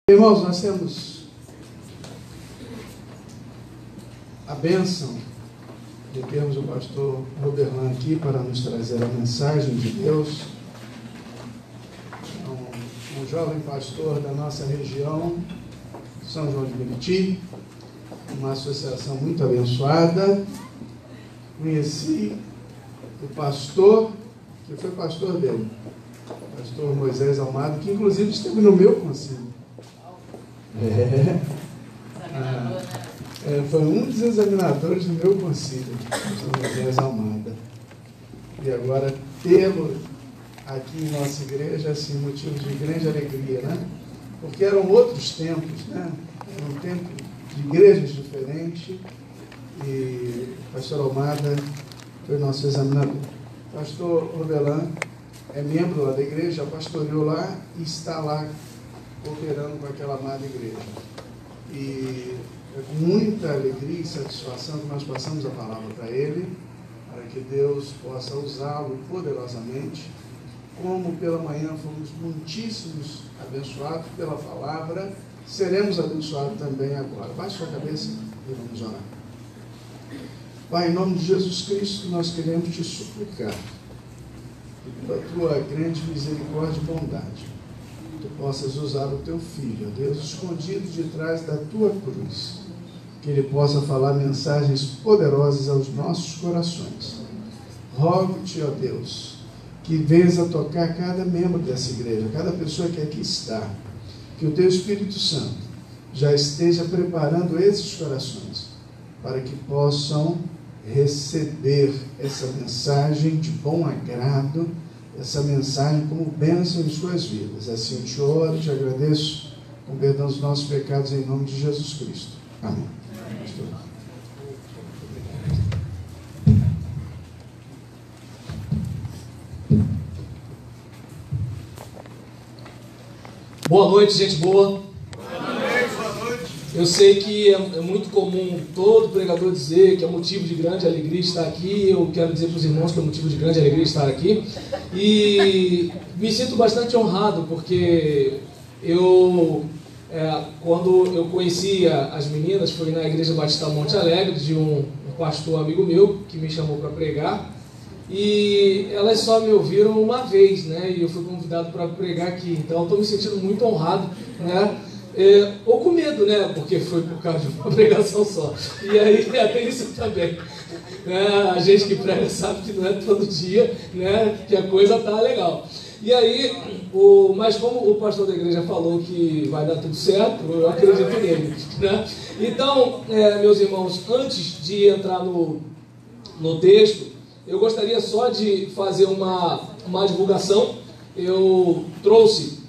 Irmãos, nós temos a bênção de termos o pastor Roberlan aqui para nos trazer a mensagem de Deus. Um jovem pastor da nossa região, São João de Meriti, uma associação muito abençoada. Conheci o pastor, que foi pastor dele, o pastor Moisés Almada, que inclusive esteve no meu concílio. Foi um dos examinadores do meu concílio, o pastor Moisés Almada. E agora tê-lo aqui em nossa igreja, assim, motivo de grande alegria, né? Porque eram outros tempos, né? Era um tempo de igrejas diferentes, e o pastor Almada foi nosso examinador. O pastor Roberlan é membro lá da igreja, pastoreou lá e está lá cooperando com aquela amada igreja. E é com muita alegria e satisfação que nós passamos a palavra para ele, para que Deus possa usá-lo poderosamente. Como pela manhã fomos muitíssimos abençoados pela palavra, seremos abençoados também agora. Baixe sua cabeça e vamos orar. Pai, em nome de Jesus Cristo, nós queremos te suplicar que pela tua grande misericórdia e bondade, tu possas usar o teu Filho, ó Deus, escondido de trás da tua cruz, que ele possa falar mensagens poderosas aos nossos corações. Rogo-te, ó Deus, que venhas a tocar cada membro dessa igreja, cada pessoa que aqui está, que o teu Espírito Santo já esteja preparando esses corações para que possam receber essa mensagem de bom agrado, essa mensagem como bênção em suas vidas. Assim eu te oro, te agradeço, com perdão dos nossos pecados, em nome de Jesus Cristo. Amém. Boa noite, gente boa. Eu sei que é muito comum todo pregador dizer que é motivo de grande alegria estar aqui. Eu quero dizer para os irmãos que é motivo de grande alegria estar aqui. E me sinto bastante honrado, porque quando eu conhecia as meninas, foi na Igreja Batista Monte Alegre, de um pastor amigo meu, que me chamou para pregar. E elas só me ouviram uma vez, né? E eu fui convidado para pregar aqui. Então, estou me sentindo muito honrado, né? Ou com medo, né? Porque foi por causa de uma pregação só. E aí, tem isso também. A gente que prega sabe que não é todo dia, né, que a coisa tá legal. E aí, mas como o pastor da igreja falou que vai dar tudo certo, eu acredito nele, né? Então, meus irmãos, antes de entrar no texto, eu gostaria só de fazer uma divulgação. Eu trouxe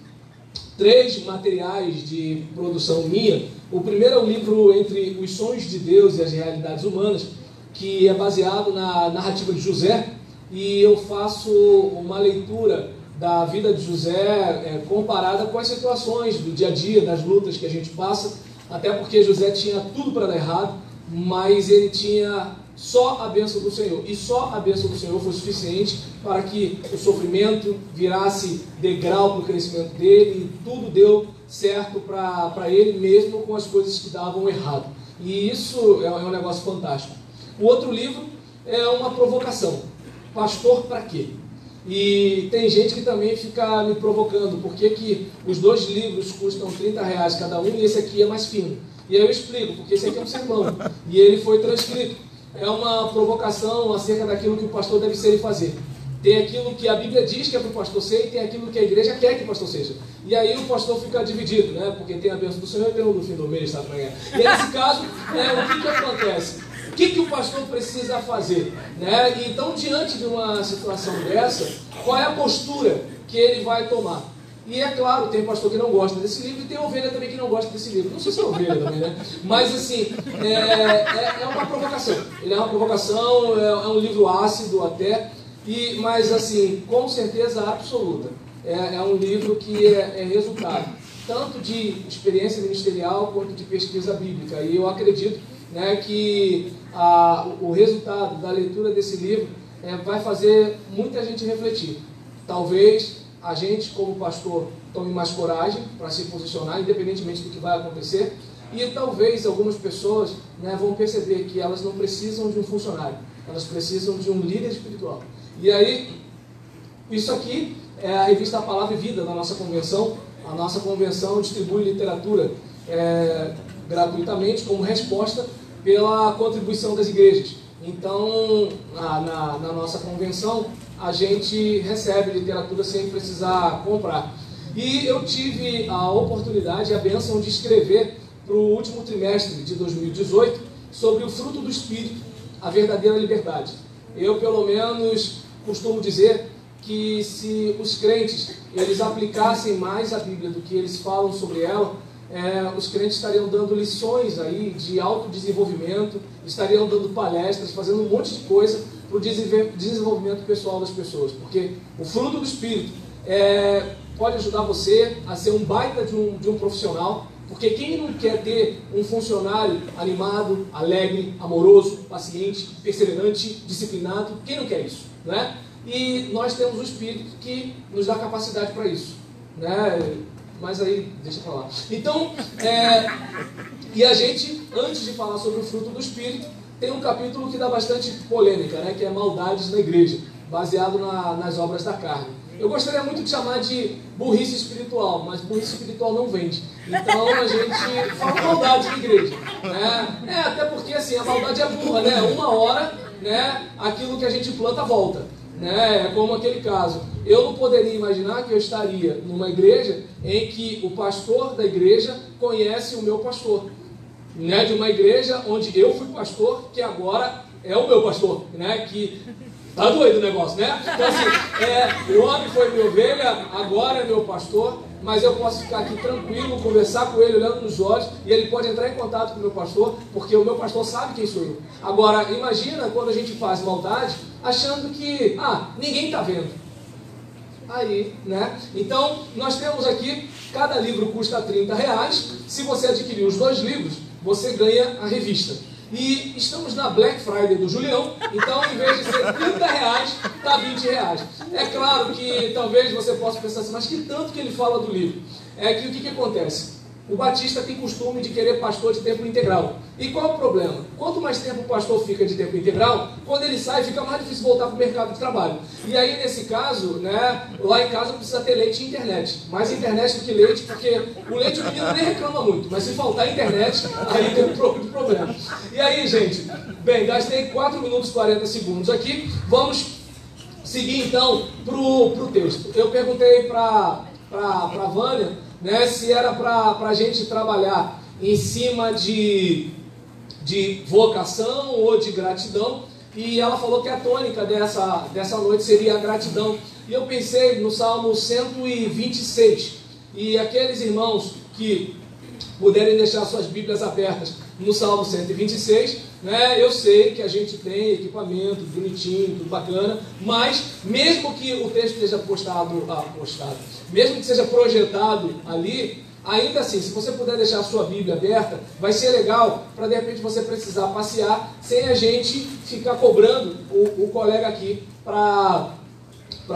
3 materiais de produção minha. O primeiro é o livro Entre os Sonhos de Deus e as Realidades Humanas, que é baseado na narrativa de José, e eu faço uma leitura da vida de José comparada com as situações do dia a dia, das lutas que a gente passa, até porque José tinha tudo para dar errado, mas ele tinha só a bênção do Senhor, e só a bênção do Senhor foi suficiente para que o sofrimento virasse degrau para o crescimento dele, e tudo deu certo para ele, mesmo com as coisas que davam errado. E isso é um negócio fantástico. O outro livro é uma provocação. Pastor para quê? E tem gente que também fica me provocando, por que os 2 livros custam R$30 cada um e esse aqui é mais fino? E aí eu explico, porque esse aqui é um sermão e ele foi transcrito. É uma provocação acerca daquilo que o pastor deve ser e fazer. Tem aquilo que a Bíblia diz que é para o pastor ser, e tem aquilo que a igreja quer que o pastor seja. E aí o pastor fica dividido, né? Porque tem a bênção do Senhor e tem o do fim do mês, sabe? E nesse caso, o que acontece? O que o pastor precisa fazer, né? Então, diante de uma situação dessa, qual é a postura que ele vai tomar? E é claro, tem pastor que não gosta desse livro, e tem ovelha também que não gosta desse livro. Não sei se é ovelha também, né? Mas assim, é uma provocação. Ele é uma provocação, é um livro ácido até, mas assim, com certeza absoluta. É um livro que é resultado tanto de experiência ministerial quanto de pesquisa bíblica. E eu acredito, né, que o resultado da leitura desse livro vai fazer muita gente refletir. Talvez a gente, como pastor, tome mais coragem para se posicionar, independentemente do que vai acontecer. E talvez algumas pessoas, né, vão perceber que elas não precisam de um funcionário, elas precisam de um líder espiritual. E aí, isso aqui é a revista A Palavra e Vida da nossa convenção. A nossa convenção distribui literatura gratuitamente como resposta pela contribuição das igrejas. Então, na nossa convenção, a gente recebe literatura sem precisar comprar. E eu tive a oportunidade e a bênção de escrever para o último trimestre de 2018 sobre o fruto do Espírito, a verdadeira liberdade. Eu, pelo menos, costumo dizer que se os crentes eles aplicassem mais a Bíblia do que eles falam sobre ela, os crentes estariam dando lições aí de autodesenvolvimento, estariam dando palestras, fazendo um monte de coisa para o desenvolvimento pessoal das pessoas, porque o fruto do Espírito pode ajudar você a ser um baita de um profissional, porque quem não quer ter um funcionário animado, alegre, amoroso, paciente, perseverante, disciplinado, quem não quer isso, né? E nós temos o Espírito que nos dá capacidade para isso, né? Mas aí, deixa pra lá. Então, e a gente, antes de falar sobre o fruto do Espírito, tem um capítulo que dá bastante polêmica, né? Que é maldades na igreja, baseado nas obras da carne. Eu gostaria muito de chamar de burrice espiritual, mas burrice espiritual não vende. Então a gente fala maldade na igreja, né? Até porque assim, a maldade é burra, né? Uma hora, né, aquilo que a gente planta volta. É como aquele caso. Eu não poderia imaginar que eu estaria numa igreja em que o pastor da igreja conhece o meu pastor, né? De uma igreja onde eu fui pastor, que agora é o meu pastor, né? Que tá doido o negócio, né? Então assim, o homem foi minha ovelha, agora é meu pastor, mas eu posso ficar aqui tranquilo, conversar com ele, olhando nos olhos, e ele pode entrar em contato com o meu pastor, porque o meu pastor sabe quem sou eu. Agora, imagina quando a gente faz maldade, achando que, ninguém está vendo. Aí, né? Então, nós temos aqui, cada livro custa R$30. Se você adquirir os 2 livros, você ganha a revista. E estamos na Black Friday do Julião, então em vez de ser R$30, está R$20. É claro que talvez você possa pensar assim, mas que tanto que ele fala do livro? É que o que acontece? O batista tem costume de querer pastor de tempo integral. E qual é o problema? Quanto mais tempo o pastor fica de tempo integral, quando ele sai, fica mais difícil voltar para o mercado de trabalho. E aí, nesse caso, né, lá em casa precisa ter leite e internet. Mais internet do que leite, porque o leite o menino nem reclama muito, mas se faltar internet, aí tem um pouco de problema. E aí, gente, bem, gastei 4 minutos e 40 segundos aqui. Vamos seguir então para o texto. Eu perguntei para a Vânia, né, se era para a gente trabalhar em cima de vocação ou de gratidão, e ela falou que a tônica dessa noite seria a gratidão. E eu pensei no Salmo 126, e aqueles irmãos que puderem deixar suas Bíblias abertas no Salmo 126, né, eu sei que a gente tem equipamento bonitinho, tudo bacana, mas mesmo que o texto esteja mesmo que seja projetado ali, ainda assim, se você puder deixar a sua Bíblia aberta, vai ser legal para de repente você precisar passear sem a gente ficar cobrando o colega aqui para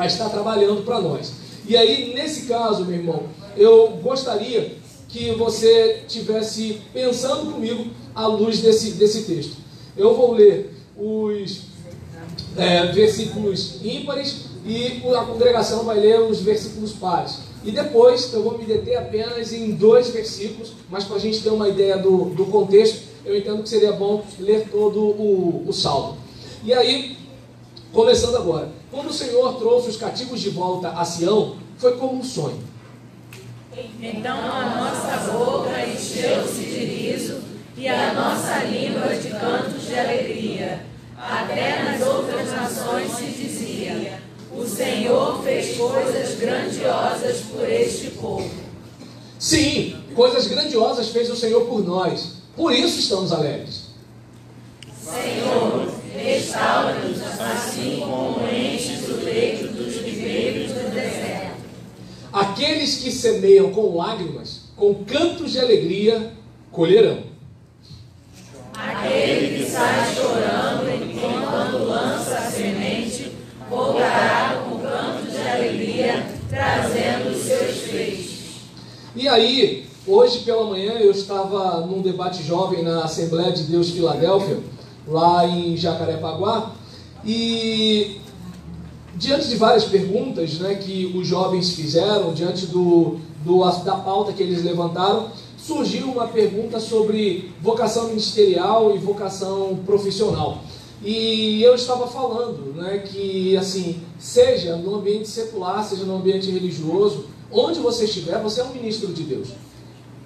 estar trabalhando para nós. E aí, nesse caso, meu irmão, eu gostaria que você estivesse pensando comigo à luz desse texto. Eu vou ler os versículos ímpares e a congregação vai ler os versículos pares. E depois eu vou me deter apenas em 2 versículos, mas para a gente ter uma ideia do contexto, eu entendo que seria bom ler todo o salmo. E aí, começando agora. Quando o Senhor trouxe os cativos de volta a Sião, foi como um sonho. Então a nossa boca encheu-se de riso e a nossa língua de cantos de alegria. Até nas outras nações se dizia: o Senhor fez coisas grandiosas por este povo. Sim, coisas grandiosas fez o Senhor por nós. Por isso estamos alegres. Senhor, restaura-nos assim como enches o leito dos ribeiros do deserto. Aqueles que semeiam com lágrimas, com cantos de alegria, colherão. Aquele que sai chorando enquanto lança a semente, voltará com cantos de alegria, trazendo aí, hoje pela manhã, eu estava num debate jovem na Assembleia de Deus Filadélfia, lá em Jacarepaguá, e diante de várias perguntas, né, que os jovens fizeram, diante da pauta que eles levantaram, surgiu uma pergunta sobre vocação ministerial e vocação profissional. E eu estava falando, né, que assim, seja no ambiente secular, seja no ambiente religioso, onde você estiver, você é um ministro de Deus.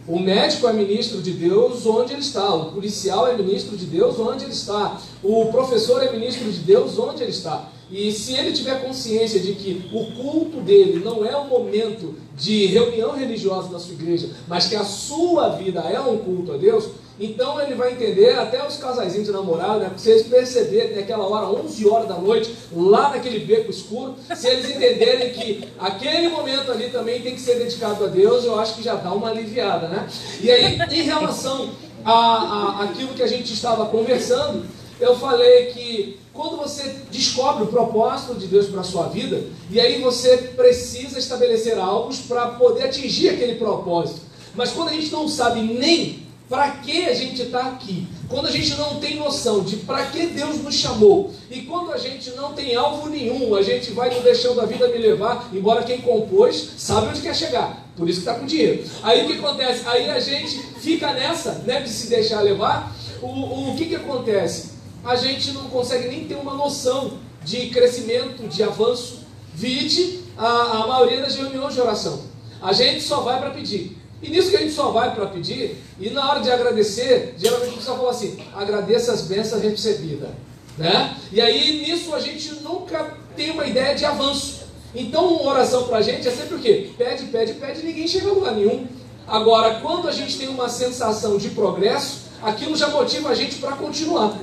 O médico é ministro de Deus onde ele está, o policial é ministro de Deus onde ele está, o professor é ministro de Deus onde ele está. E se ele tiver consciência de que o culto dele não é um momento de reunião religiosa na sua igreja, mas que a sua vida é um culto a Deus, então ele vai entender, até os casaizinhos de namorado, né, se eles perceberem naquela hora, 11 horas da noite, lá naquele beco escuro, se eles entenderem que aquele momento ali também tem que ser dedicado a Deus, eu acho que já dá uma aliviada, né? E aí, em relação àquilo que a gente estava conversando, eu falei que quando você descobre o propósito de Deus para a sua vida, e aí você precisa estabelecer algo para poder atingir aquele propósito. Mas quando a gente não sabe nem para que a gente está aqui, quando a gente não tem noção de para que Deus nos chamou, e quando a gente não tem alvo nenhum, a gente vai nos deixando a vida me levar, embora quem compôs sabe onde quer chegar, por isso que está com dinheiro. Aí o que acontece? Aí a gente fica nessa, né, de se deixar levar. O que acontece? A gente não consegue nem ter uma noção de crescimento, de avanço. Vide a maioria das reuniões de oração. A gente só vai para pedir. E nisso que a gente só vai para pedir, e na hora de agradecer, geralmente o pessoal fala assim, agradeça as bênçãos recebidas, né? E aí nisso a gente nunca tem uma ideia de avanço. Então uma oração para a gente é sempre o quê? Pede, pede, pede, ninguém chega a lugar nenhum. Agora, quando a gente tem uma sensação de progresso, aquilo já motiva a gente para continuar.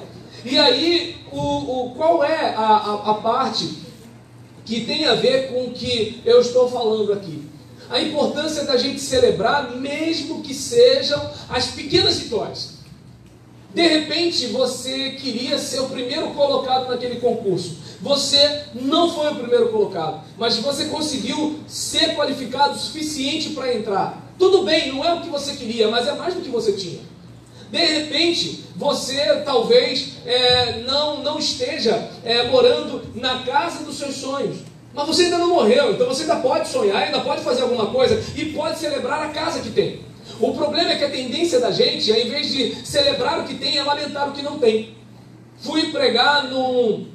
E aí, qual é a parte que tem a ver com o que eu estou falando aqui? A importância da gente celebrar, mesmo que sejam as pequenas vitórias. De repente, você queria ser o primeiro colocado naquele concurso. Você não foi o primeiro colocado, mas você conseguiu ser qualificado o suficiente para entrar. Tudo bem, não é o que você queria, mas é mais do que você tinha. De repente, você talvez não esteja morando na casa dos seus sonhos, mas você ainda não morreu, então você ainda pode sonhar, ainda pode fazer alguma coisa e pode celebrar a casa que tem. O problema é que a tendência da gente, ao invés de celebrar o que tem, é lamentar o que não tem. Fui pregar num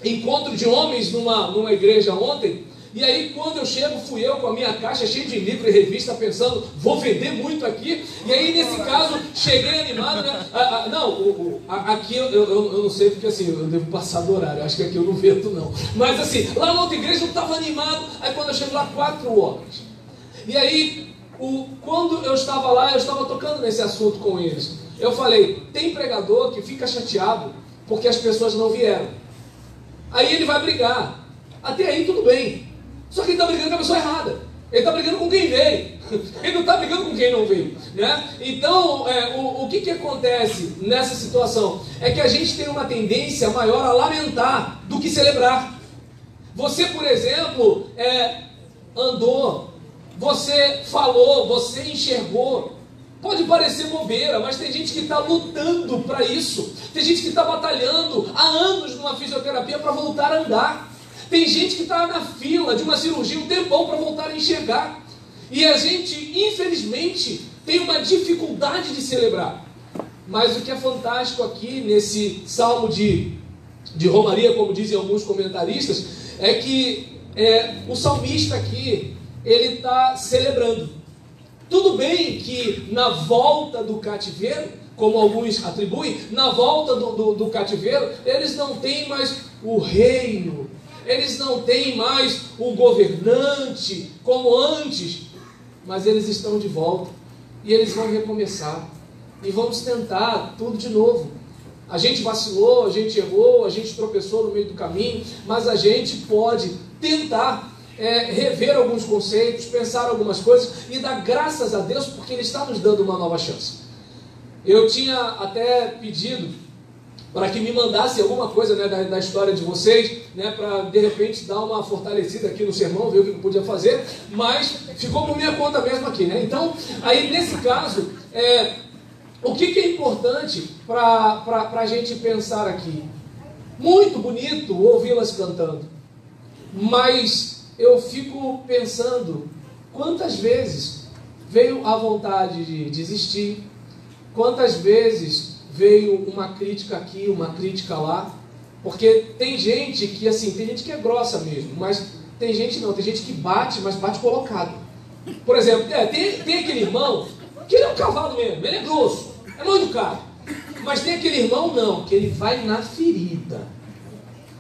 encontro de homens numa igreja ontem. E aí quando eu chego, fui eu com a minha caixa cheia de livro e revista, pensando, vou vender muito aqui. E aí nesse caso, cheguei animado, né? Aqui eu não sei porque assim, eu devo passar do horário, acho que aqui eu não vendo não. Mas assim, lá na outra igreja eu estava animado, aí quando eu chego lá, 4 horas. E aí, quando eu estava lá, eu estava tocando nesse assunto com eles. Eu falei, tem pregador que fica chateado porque as pessoas não vieram. Aí ele vai brigar. Até aí tudo bem. Só que ele está brigando com a pessoa errada. Ele está brigando com quem veio. Ele não está brigando com quem não veio, né? Então, o que acontece nessa situação? É que a gente tem uma tendência maior a lamentar do que celebrar. Você, por exemplo, andou, você falou, você enxergou. Pode parecer bobeira, mas tem gente que está lutando para isso. Tem gente que está batalhando há anos numa fisioterapia para voltar a andar. Tem gente que está na fila de uma cirurgia um tempão para voltar a enxergar. E a gente, infelizmente, tem uma dificuldade de celebrar. Mas o que é fantástico aqui nesse salmo de Romaria, como dizem alguns comentaristas, é que o salmista aqui, ele está celebrando. Tudo bem que na volta do cativeiro, como alguns atribuem, na volta do cativeiro, eles não têm mais o reino, eles não têm mais o governante como antes, mas eles estão de volta e eles vão recomeçar e vamos tentar tudo de novo. A gente vacilou, a gente errou, a gente tropeçou no meio do caminho, mas a gente pode tentar rever alguns conceitos, pensar algumas coisas e dar graças a Deus porque Ele está nos dando uma nova chance. Eu tinha até pedido para que me mandasse alguma coisa, né, da história de vocês, né, para de repente dar uma fortalecida aqui no sermão, ver o que eu podia fazer, mas ficou por minha conta mesmo aqui, né? Então, aí nesse caso, o que é importante para a gente pensar aqui? Muito bonito ouvi-las cantando, mas eu fico pensando quantas vezes veio a vontade de desistir, quantas vezes veio uma crítica aqui, uma crítica lá, porque tem gente que, assim, tem gente que é grossa mesmo, mas tem gente não, tem gente que bate, mas bate colocado. Por exemplo, tem aquele irmão que ele é um cavalo mesmo, ele é grosso, é mão de cara, mas tem aquele irmão não, que ele vai na ferida.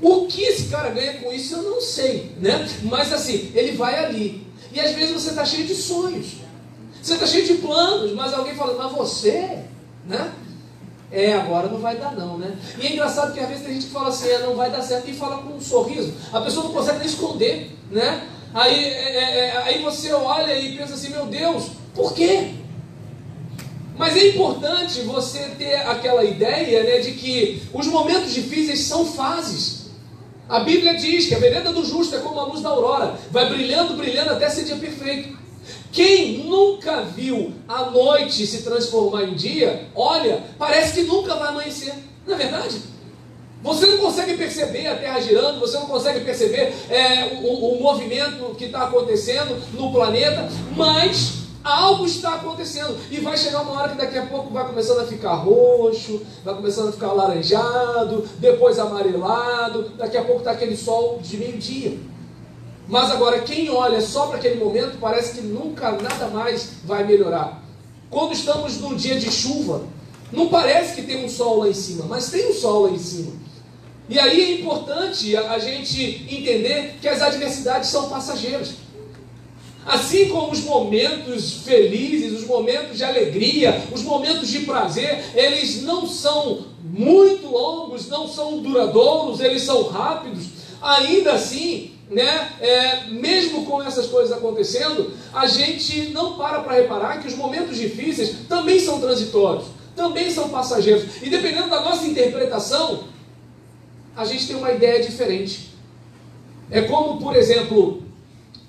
O que esse cara ganha com isso eu não sei, né? Mas assim, ele vai ali, e às vezes você está cheio de sonhos, você está cheio de planos, mas alguém fala, mas você, né? Agora não vai dar não, né? E é engraçado que às vezes tem gente que fala assim, não vai dar certo, e fala com um sorriso. A pessoa não consegue nem esconder, né? Aí você olha e pensa assim, meu Deus, por quê? Mas é importante você ter aquela ideia, né, de que os momentos difíceis são fases. A Bíblia diz que a vereda do justo é como a luz da aurora, vai brilhando, brilhando até ser dia perfeito. Quem nunca viu a noite se transformar em dia, olha, parece que nunca vai amanhecer. Não é verdade? Você não consegue perceber a Terra girando, você não consegue perceber o movimento que está acontecendo no planeta, mas algo está acontecendo. E vai chegar uma hora que daqui a pouco vai começando a ficar roxo, vai começando a ficar alaranjado, depois amarelado, daqui a pouco está aquele sol de meio-dia. Mas agora, quem olha só para aquele momento, parece que nunca nada mais vai melhorar. Quando estamos num dia de chuva, não parece que tem um sol lá em cima, mas tem um sol lá em cima. E aí é importante a gente entender que as adversidades são passageiras. Assim como os momentos felizes, os momentos de alegria, os momentos de prazer, eles não são muito longos, não são duradouros, eles são rápidos. Ainda assim, né, mesmo com essas coisas acontecendo, a gente não para reparar que os momentos difíceis também são transitórios, também são passageiros. E dependendo da nossa interpretação, a gente tem uma ideia diferente. É como, por exemplo,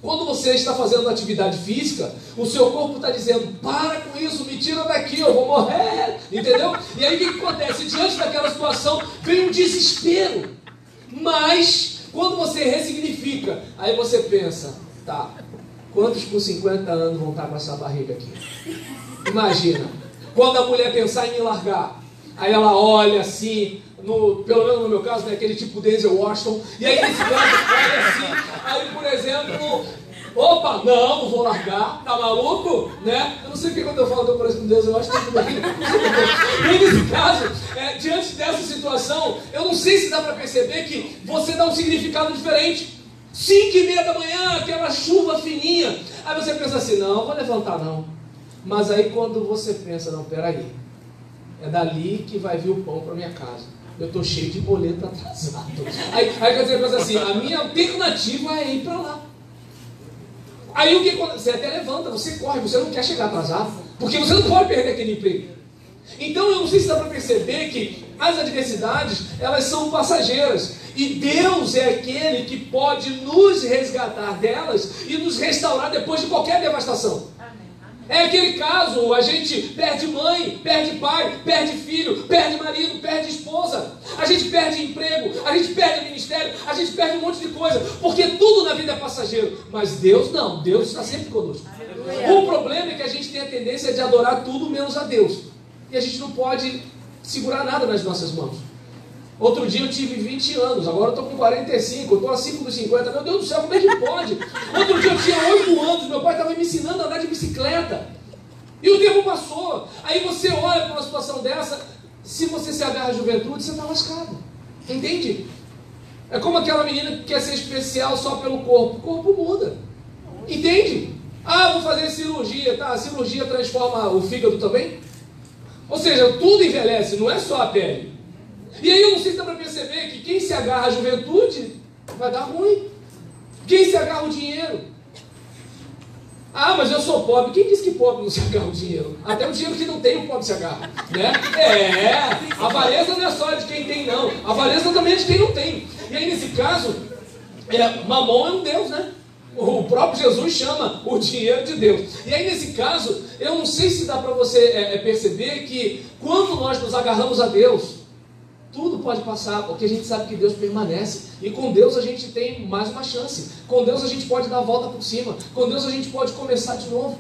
quando você está fazendo atividade física, o seu corpo está dizendo, para com isso, me tira daqui, eu vou morrer, entendeu? E aí o que acontece? Diante daquela situação, vem um desespero. Mas quando você ressignifica, aí você pensa, tá, quantos com 50 anos vão estar com essa barriga aqui? Imagina, quando a mulher pensar em me largar, aí ela olha assim, pelo menos no meu caso, né, aquele tipo Denzel Washington, e aí esse cara olha assim, aí por exemplo, opa, não vou largar, tá maluco? Né? Eu não sei porque quando eu falo que eu pareço com Deus, eu acho que tudo aqui. E nesse caso, diante dessa situação, eu não sei se dá para perceber que você dá um significado diferente. 5:30 da manhã, aquela chuva fininha. Aí você pensa assim, não vou levantar não. Mas aí quando você pensa, não, peraí, é dali que vai vir o pão para minha casa. Eu estou cheio de boleto atrasado. Aí quer dizer, pensa assim, a minha alternativa é ir para lá. Aí o que acontece? Você até levanta, você corre, você não quer chegar atrasado, porque você não pode perder aquele emprego. Então eu não sei se dá para perceber que as adversidades, elas são passageiras. E Deus é aquele que pode nos resgatar delas e nos restaurar depois de qualquer devastação. É aquele caso, a gente perde mãe, perde pai, perde filho, perde marido, perde esposa. A gente perde emprego, a gente perde ministério, a gente perde um monte de coisa. Porque tudo na vida é passageiro. Mas Deus não, Deus está sempre conosco. O problema é que a gente tem a tendência de adorar tudo menos a Deus. E a gente não pode segurar nada nas nossas mãos. Outro dia eu tive 20 anos, agora eu estou com 45, eu estou a 5 dos 50, meu Deus do céu, como é que pode? Outro dia eu tinha 8 anos, meu pai estava me ensinando a andar de bicicleta. E o tempo passou. Aí você olha para uma situação dessa, se você se agarra à juventude, você está lascado. Entende? É como aquela menina que quer ser especial só pelo corpo. O corpo muda. Entende? Ah, vou fazer cirurgia, tá? A cirurgia transforma o fígado também? Ou seja, tudo envelhece, não é só a pele. E aí eu não sei se dá para perceber que quem se agarra à juventude vai dar ruim. Quem se agarra ao dinheiro Ah, mas eu sou pobre. Quem disse que pobre não se agarra o dinheiro? Até o dinheiro que não tem, o pobre se agarra, né? A avareza não é só de quem tem, não. A avareza também é de quem não tem. E aí, nesse caso, Mamon é um Deus, né? O próprio Jesus chama o dinheiro de Deus. E aí, nesse caso, eu não sei se dá para você perceber que quando nós nos agarramos a Deus, tudo pode passar, porque a gente sabe que Deus permanece. E com Deus a gente tem mais uma chance. Com Deus a gente pode dar a volta por cima. Com Deus a gente pode começar de novo.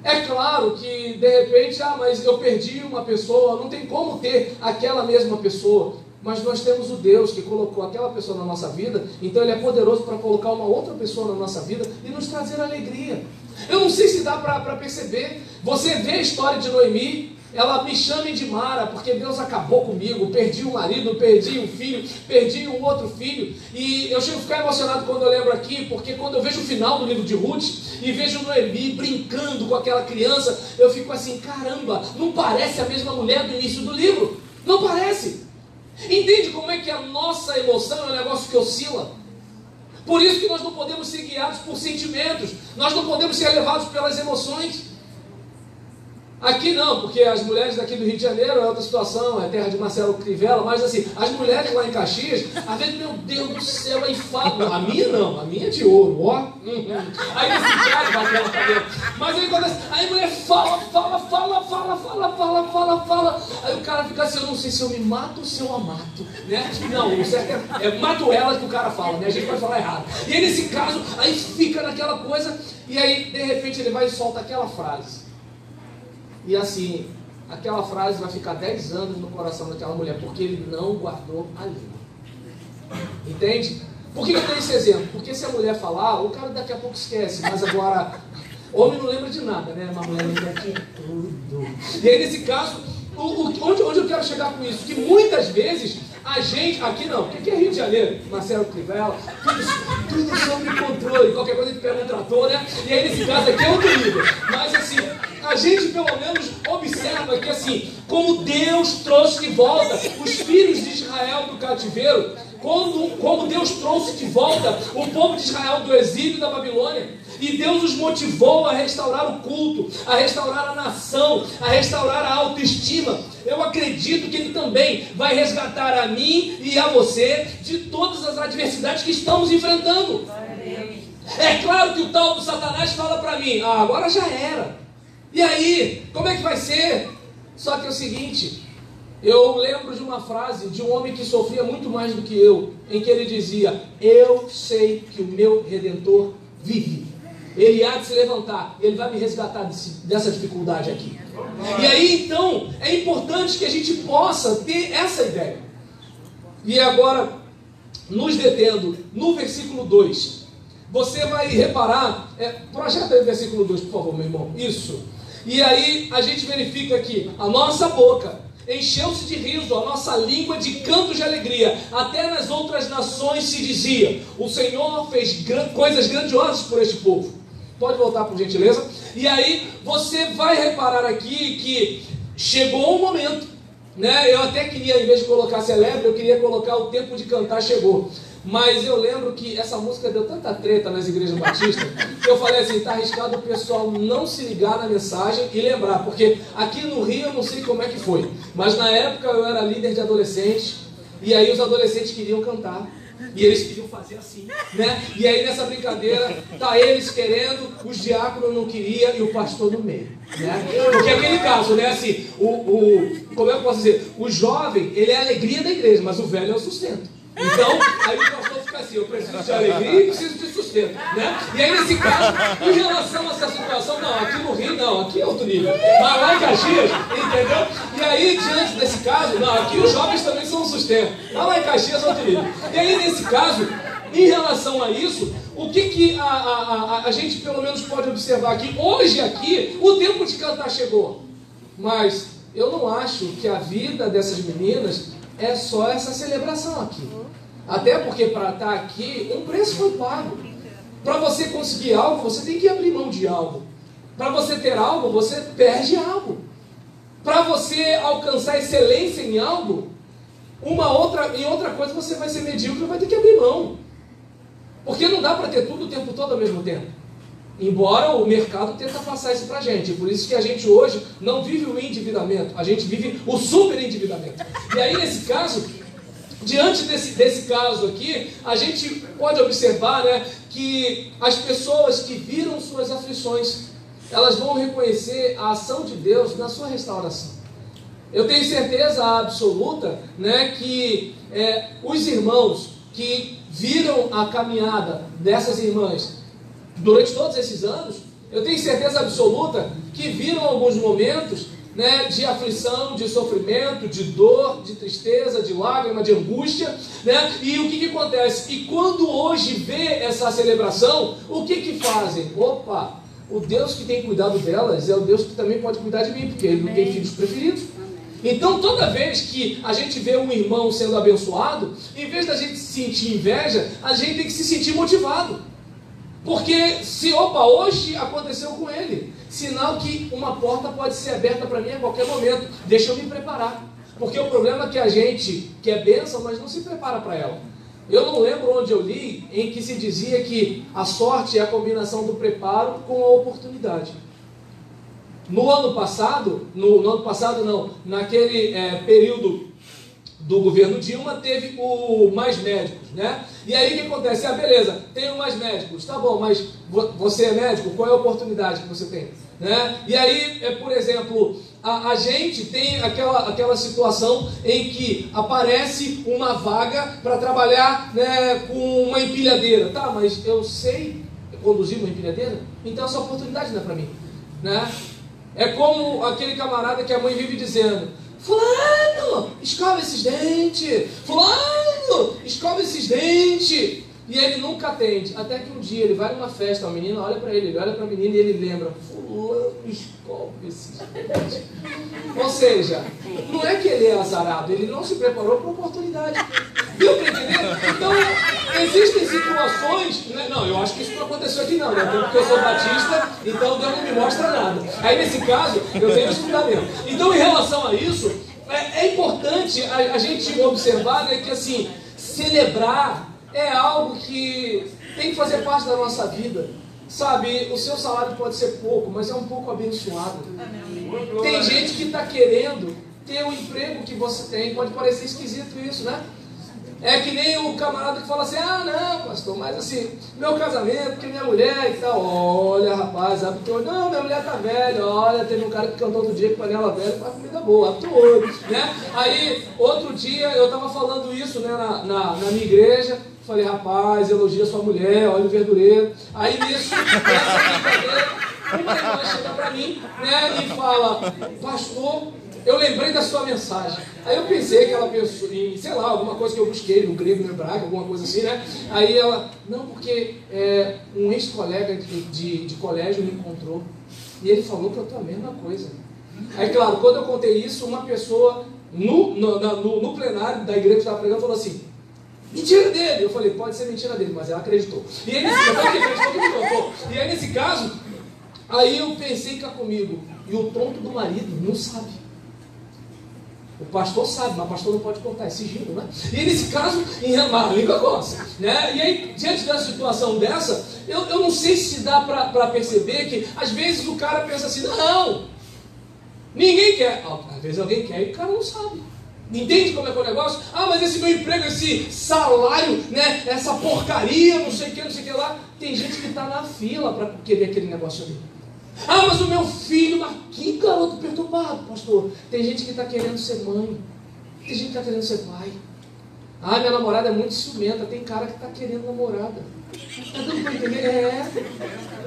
É claro que, de repente, mas eu perdi uma pessoa, não tem como ter aquela mesma pessoa. Mas nós temos o Deus que colocou aquela pessoa na nossa vida, então Ele é poderoso para colocar uma outra pessoa na nossa vida e nos trazer alegria. Eu não sei se dá para perceber. Você vê a história de Noemi, ela me chama de Mara, porque Deus acabou comigo, perdi o marido, perdi o filho, perdi o outro filho, e eu chego a ficar emocionado quando eu lembro aqui, porque quando eu vejo o final do livro de Ruth, e vejo Noemi brincando com aquela criança, eu fico assim, caramba, não parece a mesma mulher do início do livro, não parece. Entende como é que a nossa emoção é um negócio que oscila? Por isso que nós não podemos ser guiados por sentimentos, nós não podemos ser levados pelas emoções. Aqui não, porque as mulheres daqui do Rio de Janeiro é outra situação, é terra de Marcelo Crivella, mas assim, as mulheres lá em Caxias, às vezes, meu Deus do céu, aí fala, a minha não, a minha é de ouro, ó. Aí nesse caso, bateu na cabeça. Mas aí acontece, aí a mulher fala, aí o cara fica assim, eu não sei se eu me mato ou se eu a mato, né? Não, o certo é mato ela que o cara fala, né? A gente pode falar errado. E aí nesse caso, aí fica naquela coisa, e aí de repente ele vai e solta aquela frase. E assim, aquela frase vai ficar 10 anos no coração daquela mulher, porque ele não guardou a língua. Entende? Por que eu tenho esse exemplo? Porque se a mulher falar, o cara daqui a pouco esquece, mas agora, homem não lembra de nada, né? Uma mulher lembra de tudo. E aí nesse caso, onde eu quero chegar com isso? Que muitas vezes a gente, aqui não, o que é Rio de Janeiro? Marcelo Crivella, tudo sob controle, qualquer coisa que pega um trator, né? E aí nesse caso aqui é outro nível. Mas assim, a gente pelo menos observa que assim, como Deus trouxe de volta os filhos de Israel do cativeiro, como Deus trouxe de volta o povo de Israel do exílio da Babilônia, e Deus os motivou a restaurar o culto, a restaurar a nação, a restaurar a autoestima. Eu acredito que Ele também vai resgatar a mim e a você de todas as adversidades que estamos enfrentando. É claro que o tal do Satanás fala para mim, agora já era. E aí, como é que vai ser? Só que é o seguinte, eu lembro de uma frase de um homem que sofria muito mais do que eu, em que ele dizia, eu sei que o meu Redentor vive. Ele há de se levantar, ele vai me resgatar dessa dificuldade aqui. E aí então, é importante que a gente possa ter essa ideia. E agora, nos detendo no versículo 2, você vai reparar, projeta aí o versículo 2, por favor, meu irmão, isso. E aí a gente verifica que a nossa boca encheu-se de riso, a nossa língua de cantos de alegria. Até nas outras nações se dizia, o Senhor fez coisas grandiosas por este povo. Pode voltar, por gentileza. E aí você vai reparar aqui que chegou um momento, né? Eu até queria, em vez de colocar celebre, eu queria colocar o tempo de cantar chegou. Mas eu lembro que essa música deu tanta treta nas igrejas batistas, que eu falei assim, tá arriscado o pessoal não se ligar na mensagem e lembrar, porque aqui no Rio eu não sei como é que foi, mas na época eu era líder de adolescentes, e aí os adolescentes queriam cantar, e eles queriam fazer assim, né? E aí nessa brincadeira, tá eles querendo, os diáconos não queriam e o pastor no meio, né? Porque aquele caso, né, assim, como é que eu posso dizer? O jovem, ele é a alegria da igreja, mas o velho é o sustento. Então, aí o pastor fica assim, eu preciso de alegria e preciso de sustento, né? E aí nesse caso, em relação a essa situação, não, aqui no Rio não, aqui é outro nível. Mas lá em Caxias, entendeu? E aí, diante desse caso, não, aqui os jovens também são um sustento. Mas lá em Caxias é outro nível. E aí nesse caso, em relação a isso, o que a gente pelo menos pode observar aqui? Hoje aqui, o tempo de cantar chegou. Mas eu não acho que a vida dessas meninas é só essa celebração aqui. Até porque para estar aqui, um preço foi pago. Para você conseguir algo, você tem que abrir mão de algo. Para você ter algo, você perde algo. Para você alcançar excelência em algo, em outra coisa você vai ser medíocre, vai ter que abrir mão. Porque não dá para ter tudo o tempo todo ao mesmo tempo. Embora o mercado tenta passar isso para a gente. Por isso que a gente hoje não vive o endividamento, a gente vive o superendividamento. E aí, nesse caso, diante desse caso aqui, a gente pode observar, né, que as pessoas que viram suas aflições, elas vão reconhecer a ação de Deus na sua restauração. Eu tenho certeza absoluta, né, que os irmãos que viram a caminhada dessas irmãs durante todos esses anos, eu tenho certeza absoluta que viram alguns momentos, né, de aflição, de sofrimento, de dor, de tristeza, de lágrima, de angústia, né? E o que acontece? E quando hoje vê essa celebração, o que fazem? Opa, o Deus que tem cuidado delas é o Deus que também pode cuidar de mim, porque Ele não tem filhos preferidos. Então, toda vez que a gente vê um irmão sendo abençoado, em vez da gente sentir inveja, a gente tem que se sentir motivado. Porque se, hoje aconteceu com ele, sinal que uma porta pode ser aberta para mim a qualquer momento, deixa eu me preparar. Porque o problema é que a gente quer bênção, mas não se prepara para ela. Eu não lembro onde eu li em que se dizia que a sorte é a combinação do preparo com a oportunidade. No ano passado naquele período do governo Dilma, teve o Mais Médicos, né? E aí o que acontece? Beleza, tem o Mais Médicos, tá bom, mas você é médico, qual é a oportunidade que você tem? Né? E aí, por exemplo, a gente tem aquela situação em que aparece uma vaga para trabalhar, né, com uma empilhadeira. Tá, mas eu sei conduzir uma empilhadeira? Então essa oportunidade não é para mim, né? É como aquele camarada que a mãe vive dizendo: fulano, escova esses dentes, fulano, escova esses dentes. E ele nunca atende, até que um dia ele vai numa festa, a menina olha para ele olha para a menina e ele lembra: fulano, escova esses dentes. Ou seja, não é que ele é azarado, ele não se preparou para a oportunidade. Deu para entender? Então, existem situações, né? Não, eu acho que isso não aconteceu aqui não, né? Porque eu sou batista, então Deus não me mostra nada. Aí nesse caso, eu tenho esse fundamento. Então, em relação a isso, é importante a gente observar, né, que assim, celebrar é algo que tem que fazer parte da nossa vida. Sabe, o seu salário pode ser pouco, mas é um pouco abençoado. Tem gente que está querendo ter o emprego que você tem. Pode parecer esquisito isso, né? É que nem o camarada que fala assim: ah, não, pastor, mas assim, meu casamento, que minha mulher e tal. Olha, rapaz, abre o olho. Não, minha mulher tá velha. Olha, teve um cara que cantou outro dia com panela velha, faz comida boa, abre o olho, né? Aí, outro dia, eu tava falando isso, né, na minha igreja. Falei: rapaz, elogia sua mulher, olha o verdureiro. Aí nisso, nessa brincadeira, uma irmã chega pra mim, né, e fala: pastor, eu lembrei da sua mensagem. Aí eu pensei que ela pensou em, sei lá, alguma coisa que eu busquei no grego, no hebraico, alguma coisa assim, né? Aí ela: não, porque um ex-colega de colégio me encontrou e ele falou que eu tô a mesma coisa. Aí, claro, quando eu contei isso, uma pessoa no plenário da igreja que estava pregando falou assim: mentira dele. Eu falei: pode ser mentira dele, mas ela acreditou. E aí nesse caso, aí eu pensei cá comigo: e o tonto do marido não sabe. O pastor sabe, mas o pastor não pode contar, é sigilo, né? E nesse caso, a língua coça, né? E aí, diante dessa situação dessa, eu não sei se dá para perceber que às vezes o cara pensa assim: não, ninguém quer. Às vezes alguém quer e o cara não sabe. Entende como é que é o negócio? Ah, mas esse meu emprego, esse salário, né? Essa porcaria, não sei o que lá. Tem gente que está na fila para querer aquele negócio ali. Ah, mas o meu filho, mas que garoto perturbado, pastor. Tem gente que está querendo ser mãe. Tem gente que está querendo ser pai. Ah, minha namorada é muito ciumenta. Tem cara que está querendo namorada. Está dando para entender?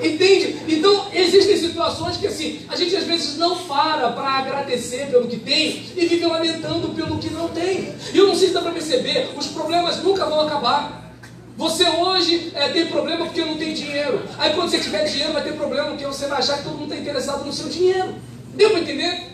Entende? Então, existem situações que assim, a gente às vezes não para agradecer pelo que tem e vive lamentando pelo que não tem. E eu não sei se dá para perceber, os problemas nunca vão acabar. Você hoje tem problema porque não tem dinheiro. Aí quando você tiver dinheiro vai ter problema porque você vai achar que todo mundo está interessado no seu dinheiro. Deu para entender?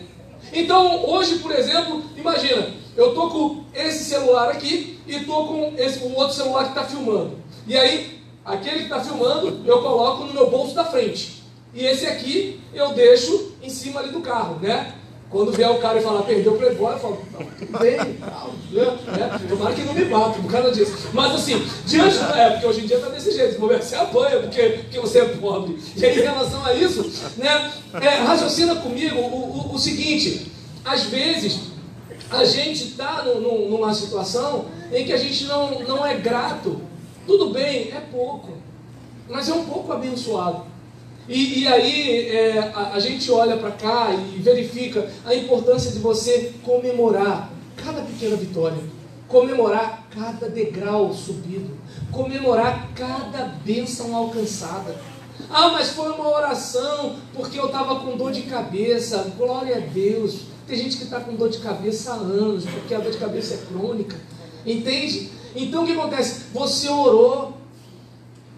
Então hoje, por exemplo, imagina, eu estou com esse celular aqui e estou com o outro celular que está filmando. E aí, aquele que está filmando eu coloco no meu bolso da frente. E esse aqui eu deixo em cima ali do carro, né? Quando vier o cara e falar, perdeu o Playboy, eu falo, não, tudo bem, tal, né? Tomara que não me bata por causa disso. Mas assim, diante da época, porque hoje em dia está desse jeito, você apanha porque você é pobre. E aí, em relação a isso, né, raciocina comigo o seguinte, às vezes a gente está numa situação em que a gente não é grato. Tudo bem, é pouco, mas é um pouco abençoado. E aí a gente olha para cá e verifica a importância de você comemorar cada pequena vitória, comemorar cada degrau subido, comemorar cada bênção alcançada. Ah, mas foi uma oração porque eu estava com dor de cabeça. Glória a Deus. Tem gente que está com dor de cabeça há anos, porque a dor de cabeça é crônica. Entende? Então o que acontece? Você orou.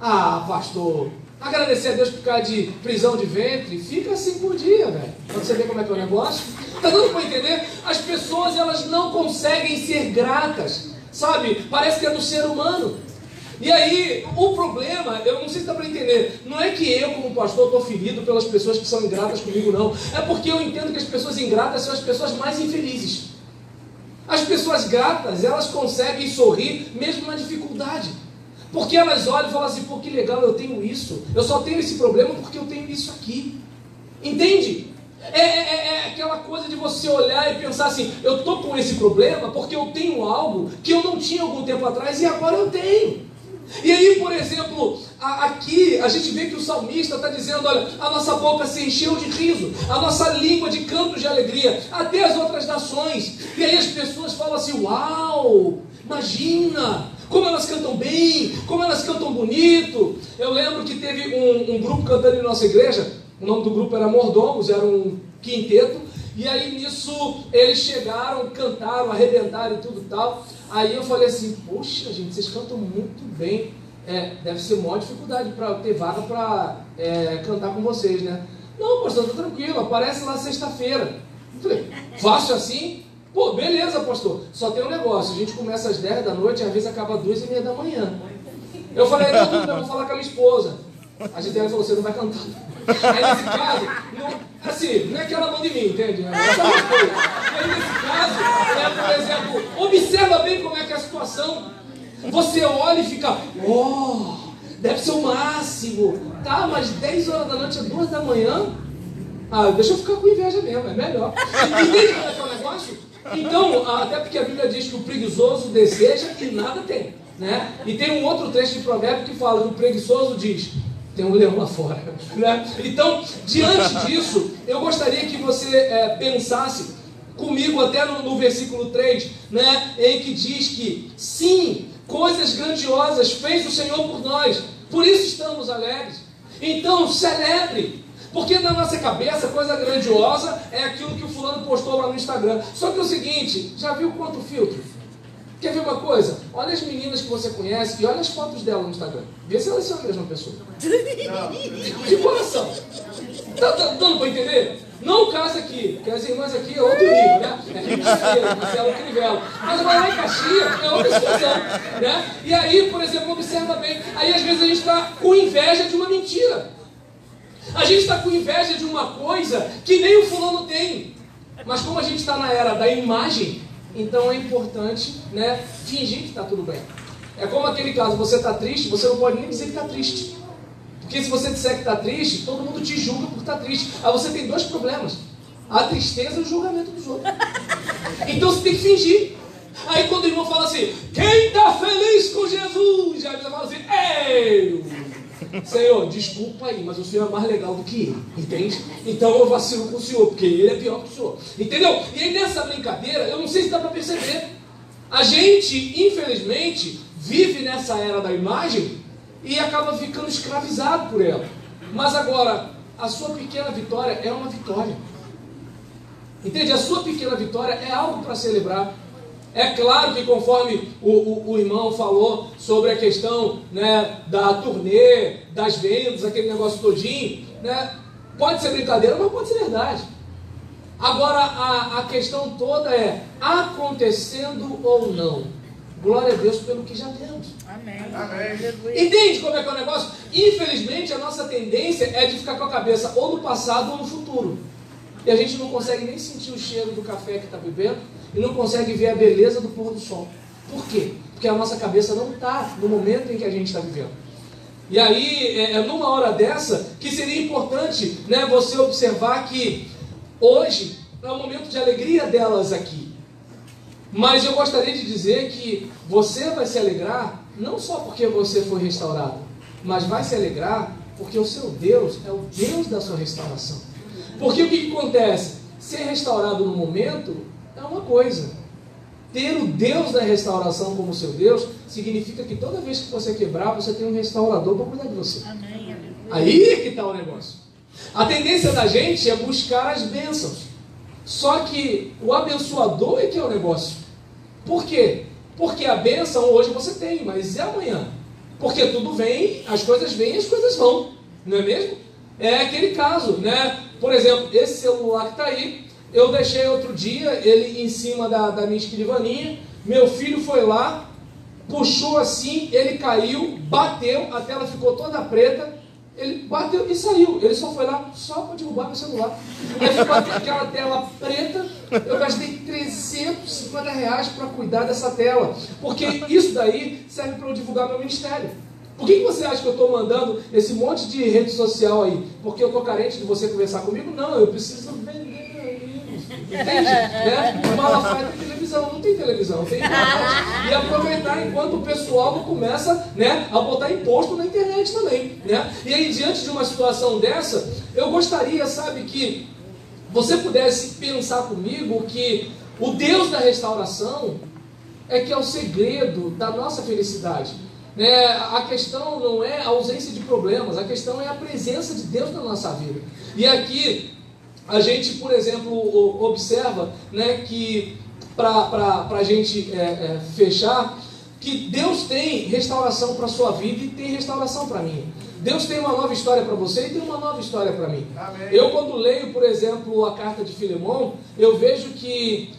Ah, pastor, agradecer a Deus por causa de prisão de ventre, fica assim por dia, velho. Pra você ver como é que é o negócio. Tá dando para entender? As pessoas, elas não conseguem ser gratas, sabe? Parece que é do ser humano. E aí, o problema, eu não sei se dá para entender, não é que eu, como pastor, estou ferido pelas pessoas que são ingratas comigo, não. É porque eu entendo que as pessoas ingratas são as pessoas mais infelizes. As pessoas gratas, elas conseguem sorrir mesmo na dificuldade. Porque elas olham e falam assim, pô, que legal, eu tenho isso. Eu só tenho esse problema porque eu tenho isso aqui. Entende? É aquela coisa de você olhar e pensar assim, eu estou com esse problema porque eu tenho algo que eu não tinha algum tempo atrás e agora eu tenho. E aí, por exemplo, aqui a gente vê que o salmista está dizendo, olha, a nossa boca se encheu de riso, a nossa língua de cantos de alegria, até as outras nações. E aí as pessoas falam assim, uau, imagina, como elas cantam bem, como elas cantam bonito. Eu lembro que teve um grupo cantando em nossa igreja, o nome do grupo era Mordomos, era um quinteto, e aí nisso eles chegaram, cantaram, arrebentaram e tudo tal. Aí eu falei assim, poxa gente, vocês cantam muito bem, deve ser maior dificuldade para ter vaga para cantar com vocês, né? Não, pastor, tá tranquilo, aparece lá sexta-feira. Eu falei, fácil assim? Pô, beleza, pastor, só tem um negócio, a gente começa às 10 da noite e às vezes acaba às 2h30 da manhã. Eu falei, não, eu vou falar com a minha esposa. A gente falou, você não vai cantar. Aí nesse caso, não é que ela manda em mim, entende? E aí nesse caso, por exemplo, observa bem como é que é a situação. Você olha e fica, deve ser o máximo. Tá, mas 10 horas da noite é 2 da manhã? Ah, deixa eu ficar com inveja mesmo, é melhor. Entende como é que é o negócio? Então, até porque a Bíblia diz que o preguiçoso deseja e nada tem, né? E tem um outro trecho de provérbio que fala que o preguiçoso diz, tem um leão lá fora, né? Então, diante disso, eu gostaria que você pensasse comigo até no versículo 3, né? Em que diz que, sim, coisas grandiosas fez o Senhor por nós, por isso estamos alegres. Então, celebre. Porque na nossa cabeça, coisa grandiosa é aquilo que o fulano postou lá no Instagram. Só que é o seguinte, já viu quanto filtro? Quer ver uma coisa? Olha as meninas que você conhece e olha as fotos dela no Instagram. Vê se elas são a mesma pessoa. De coração. Tá dando para entender? Não o caso aqui, porque as irmãs aqui é outro nível, né? É Rio de Janeiro, Marcelo Crivella. Mas agora lá em Caxias é outra situação, né? E aí, por exemplo, observa bem. Aí às vezes a gente está com inveja de uma mentira. A gente está com inveja de uma coisa que nem o fulano tem. Mas como a gente está na era da imagem, então é importante, né, fingir que está tudo bem. É como aquele caso, você está triste, você não pode nem dizer que está triste. Porque se você disser que está triste, todo mundo te julga por estar triste. Aí você tem dois problemas. A tristeza e o julgamento dos outros. Então você tem que fingir. Aí quando o irmão fala assim, quem está feliz com Jesus? Aí você fala assim, eu... Senhor, desculpa aí, mas o Senhor é mais legal do que ele, entende? Então eu vacilo com o Senhor, porque ele é pior que o Senhor, entendeu? E aí nessa brincadeira, eu não sei se dá para perceber, a gente, infelizmente, vive nessa era da imagem e acaba ficando escravizado por ela. Mas agora, a sua pequena vitória é uma vitória, entende? A sua pequena vitória é algo para celebrar. É claro que conforme o irmão falou sobre a questão, né, da turnê, das vendas, aquele negócio todinho, né, pode ser brincadeira, mas pode ser verdade. Agora, a questão toda é, acontecendo ou não, glória a Deus pelo que já temos. Amém. Amém. Entende como é que é o negócio? Infelizmente, a nossa tendência é de ficar com a cabeça ou no passado ou no futuro. e a gente não consegue nem sentir o cheiro do café que está bebendo e não consegue ver a beleza do pôr do sol. Por quê? Porque a nossa cabeça não está no momento em que a gente está vivendo. E aí, numa hora dessa, que seria importante, né, você observar que hoje é um momento de alegria delas aqui. Mas eu gostaria de dizer que você vai se alegrar não só porque você foi restaurado, mas vai se alegrar porque o seu Deus é o Deus da sua restauração. Porque o que acontece? Ser restaurado no momento é uma coisa. Ter o Deus da restauração como seu Deus significa que toda vez que você quebrar, você tem um restaurador para cuidar de você. Amém. Aí é que está o negócio. A tendência da gente é buscar as bênçãos. Só que o abençoador é que é o negócio. Por quê? Porque a bênção hoje você tem, mas e amanhã? Porque tudo vem, as coisas vêm e as coisas vão. Não é mesmo? É aquele caso, né? Por exemplo, esse celular que está aí, eu deixei outro dia ele em cima da minha escrivaninha. Meu filho foi lá, puxou assim, ele caiu, bateu, a tela ficou toda preta. Ele bateu e saiu. Ele só foi lá só para derrubar meu celular. Aí ficou aquela tela preta. Eu gastei R$350 para cuidar dessa tela. Porque isso daí serve para eu divulgar meu ministério. Por que você acha que eu estou mandando esse monte de rede social aí? Porque eu estou carente de você conversar comigo? Não, eu preciso vender meu livro. Entende? Né? O Malafaia tem televisão, não tem televisão, tem nada. E aproveitar enquanto o pessoal começa, né, a botar imposto na internet também. Né? E aí, diante de uma situação dessa, eu gostaria, sabe, que você pudesse pensar comigo que o Deus da restauração é que é o segredo da nossa felicidade. A questão não é a ausência de problemas, a questão é a presença de Deus na nossa vida. E aqui a gente, por exemplo, observa, né, que para a gente fechar, que Deus tem restauração para a sua vida e tem restauração para mim. Deus tem uma nova história para você e tem uma nova história para mim. Amém. Eu, quando leio, por exemplo, a carta de Filemão, eu vejo que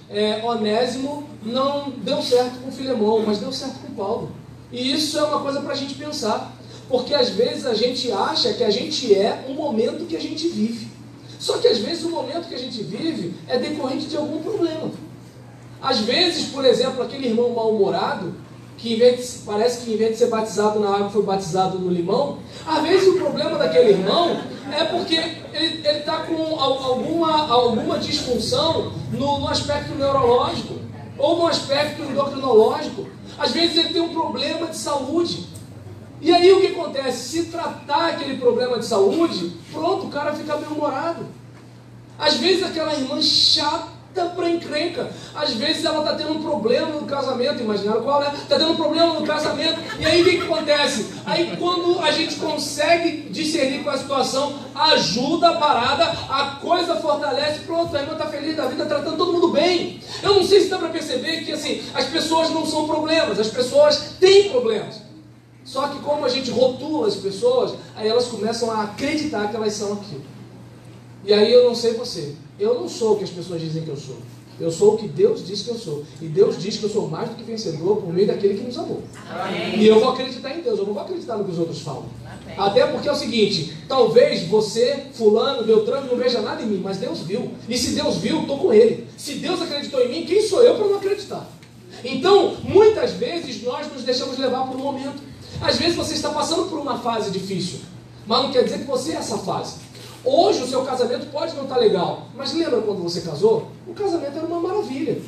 Onésimo não deu certo com Filemão, mas deu certo com Paulo. E isso é uma coisa para a gente pensar, porque às vezes a gente acha que a gente é o momento que a gente vive. Só que às vezes o momento que a gente vive é decorrente de algum problema. Às vezes, por exemplo, aquele irmão mal-humorado, que parece que em vez de ser batizado na água, foi batizado no limão. Às vezes o problema daquele irmão é porque ele está com alguma disfunção no aspecto neurológico, ou no aspecto endocrinológico. Às vezes ele tem um problema de saúde. E aí o que acontece? Se tratar aquele problema de saúde, pronto, o cara fica bem-humorado. Às vezes aquela irmã chata para encrenca, às vezes ela está tendo um problema no casamento, imaginaram qual é? Está tendo um problema no casamento, e aí o que acontece? Aí quando a gente consegue discernir com a situação, ajuda a parada, a coisa fortalece, pronto, a irmã está feliz da vida, tratando todo mundo bem. Eu não sei se dá para perceber que assim, as pessoas não são problemas, as pessoas têm problemas. Só que como a gente rotula as pessoas, aí elas começam a acreditar que elas são aquilo. E aí eu não sei você, eu não sou o que as pessoas dizem que eu sou. Eu sou o que Deus diz que eu sou. E Deus diz que eu sou mais do que vencedor por meio daquele que nos amou. Amém. E eu vou acreditar em Deus, eu não vou acreditar no que os outros falam. Amém. Até porque é o seguinte, talvez você, fulano, Beltrano, não veja nada em mim, mas Deus viu. E se Deus viu, eu estou com Ele. Se Deus acreditou em mim, quem sou eu para não acreditar? Então, muitas vezes nós nos deixamos levar por um momento. Às vezes você está passando por uma fase difícil, mas não quer dizer que você é essa fase. Hoje o seu casamento pode não estar legal, mas lembra quando você casou? O casamento era uma maravilha.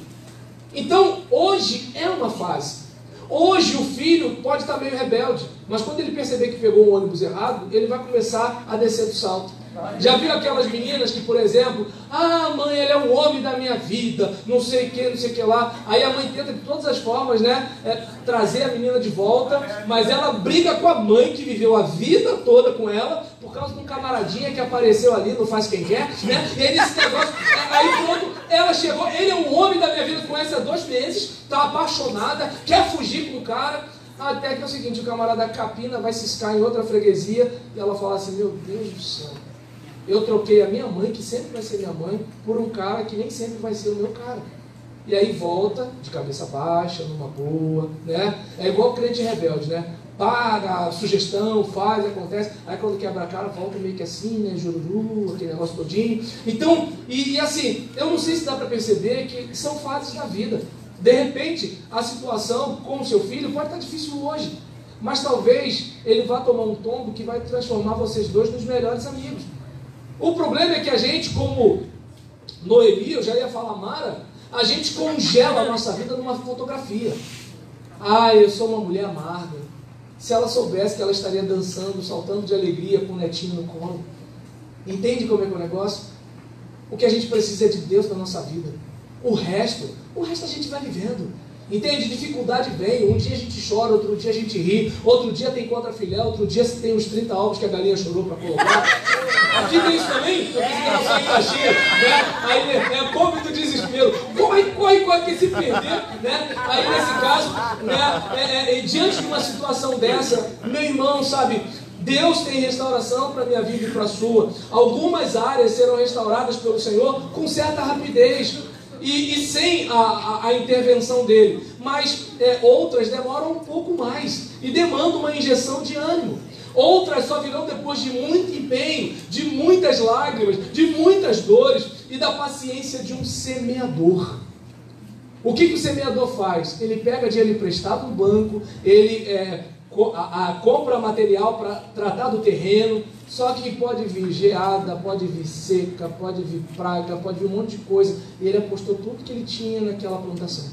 Então, hoje é uma fase. Hoje o filho pode estar meio rebelde, mas quando ele perceber que pegou um ônibus errado, ele vai começar a descer do salto. Já viu aquelas meninas que, por exemplo, mãe, ele é o homem da minha vida, não sei o que lá. Aí a mãe tenta de todas as formas, né, trazer a menina de volta, mas ela briga com a mãe que viveu a vida toda com ela, por causa de um camaradinha que apareceu ali, não faz quem quer, né? E aí esse negócio, aí pronto, ela chegou, ele é o homem da minha vida, conhece há 2 meses, está apaixonada, quer fugir com o cara. Até que é o seguinte, o camarada capina, vai ciscar em outra freguesia, e ela fala assim, meu Deus do céu, eu troquei a minha mãe, que sempre vai ser minha mãe, por um cara que nem sempre vai ser o meu cara. E aí volta, de cabeça baixa, numa boa, né? É igual crente rebelde, né? paga, sugestão, faz, acontece, aí quando quebra a cara, volta meio que assim, né, jururu, aquele negócio todinho. Então, e assim, eu não sei se dá para perceber que são fases da vida. De repente, a situação com o seu filho pode estar difícil hoje, mas talvez ele vá tomar um tombo que vai transformar vocês dois nos melhores amigos. O problema é que a gente, como Noemi, eu já ia falar Mara, a gente congela a nossa vida numa fotografia. Ah, eu sou uma mulher amarga. Se ela soubesse que ela estaria dançando, saltando de alegria com o netinho no colo. Entende como é que é o negócio? O que a gente precisa é de Deus na nossa vida. O resto a gente vai vivendo. Entende? Dificuldade vem, um dia a gente chora, outro dia a gente ri, outro dia tem contra filé, outro dia tem os 30 ovos que a galinha chorou para colocar. Aqui tem isso também? Eu fiz relação em Caxias, né? Aí é pobre do desespero. Corre que se perder, né? Aí nesse caso, né? Diante de uma situação dessa, meu irmão, sabe, Deus tem restauração para a minha vida e para a sua. Algumas áreas serão restauradas pelo Senhor com certa rapidez. E sem a intervenção dele, mas outras demoram um pouco mais e demandam uma injeção de ânimo. Outras só virão depois de muito empenho, de muitas lágrimas, de muitas dores e da paciência de um semeador. O que o semeador faz? Ele pega dinheiro emprestado no banco, ele compra material para tratar do terreno, só que pode vir geada, pode vir seca, pode vir praga, pode vir um monte de coisa, e ele apostou tudo que ele tinha naquela plantação.